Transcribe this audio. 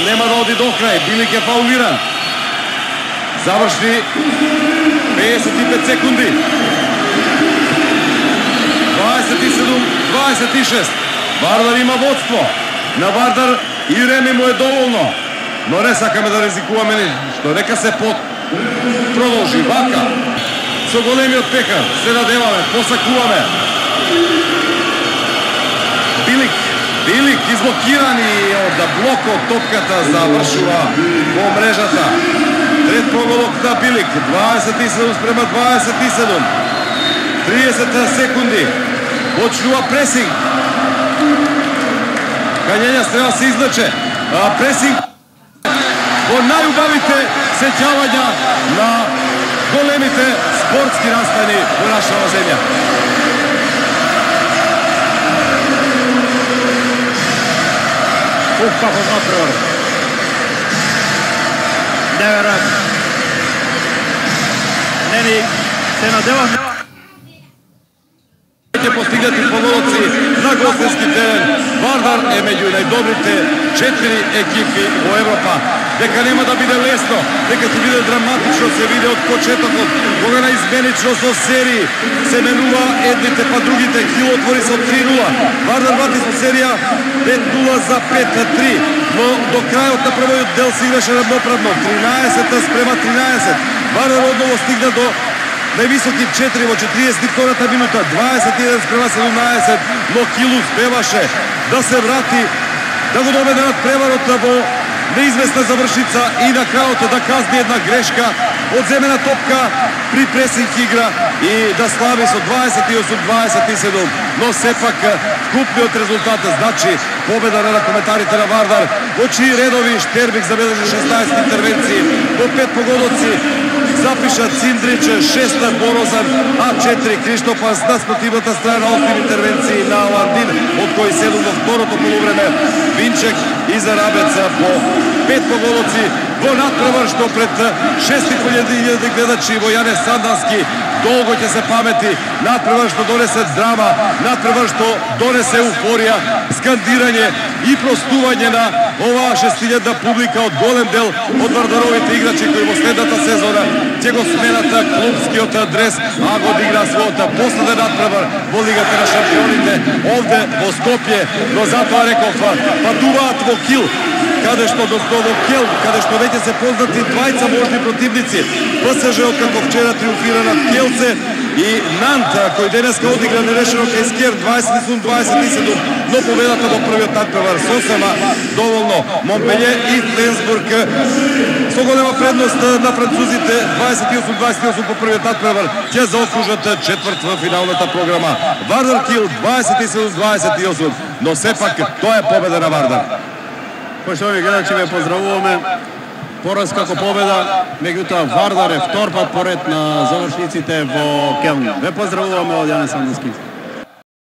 нема да оди до крај. Билик е фаулиран. Завршни 55 секунди. 27-26. Вардар има водство. На Вардар и време му е доволно. Но не сакаме да ризикуваме ништо. Нека се продолжи. Вака. Со големиот пекар. Се надеваме. Посакуваме. Билик изблокиран и од блокот топката завршува во мрежата. Трет поголок на Билик. 27-27. 30 секунди. Почнува пресинг. Гањања стрела се излече. Пресинг во најубавите сеќавања на големите спортски настани во нашава земја. Каков натпревар. Неверојатно. Нени се надева. Постигнати поголоци на гостински терен. Вардар е меѓу најдобрите 4 екипи во Европа. Дека нема да биде лесно, дека ќе биде драматично, се виде од почетокот, кога на изменично со серии се менува едните па другите. Хил отвори со 3-0. Вардар врати со серија 5-0 за 5-3. Но до крајот на првиот дел се играше равноправно. 13-13. Вардар одново стигна до највисоки 4 во 42-та минута, 21-17, но Хил успеваше да се врати, да го доведе над преварот во неизвестна завршица и на крајот да казни една грешка од земена топка при пресинг игра и да слави со 28-27, но сепак вкупниот резултат значи победа на коментарите на Вардар, во чии редови Штербик забележи 16 интервенции, во 5 погодоци запиша Циндрич, 6 Борозан, а 4 Криштопас, на спротивната страна 8 интервенции на Ландин, од кои 7 во второто полувреме, Винчек и Зарабец по 5 погодоци во надпревар што пред 6.000 гледачи во Јане Сандански долго ќе се памети. Надпревар што донесе драма, надпревар што донесе еуфорија, скандирање и простување на оваа 6.000 публика од голем дел од Вардаровите играчи кои во следната сезона ќе го сменат клубскиот дрес, а го одигра својот последен надпревар во Лигата на шампионите овде во Скопје. Но затоа реков, патуваат во Кил, каде што во Кел, каде што веќе се познати двајца можни противници. ПСЖ како вчера триумфира над Келце и Нант, кој денеска одигра нерешено кај Скер 27-27, но победата во првиот надпревар сосема доволно. Монпелје и Фленсбург со голема предност на французите 28-28 по првиот надпревар ќе заокружат четврт во финалната програма. Вардар Кил 27-28, но сепак тоа е победа на Вардар. Поштовани гледачи, ве поздравуваме. Пораз како победа, меѓутоа Вардар е втор пат поред на завршниците во Келн. Ве поздравуваме од Јане Сандански.